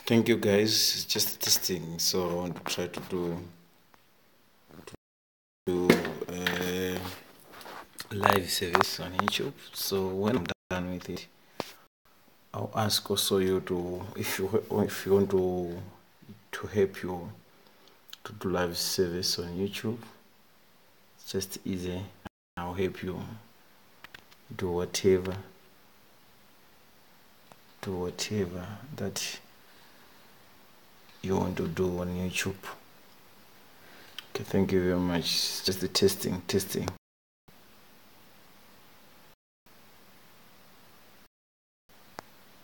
Thank you guys. It's just testing, so I want to try to do a live service on YouTube. So when I'm done with it, I'll ask also you to, if you want to help you to do live service on YouTube. It's just easy. I'll help you do whatever that you want to do on YouTube. Okay, thank you very much. Just the testing.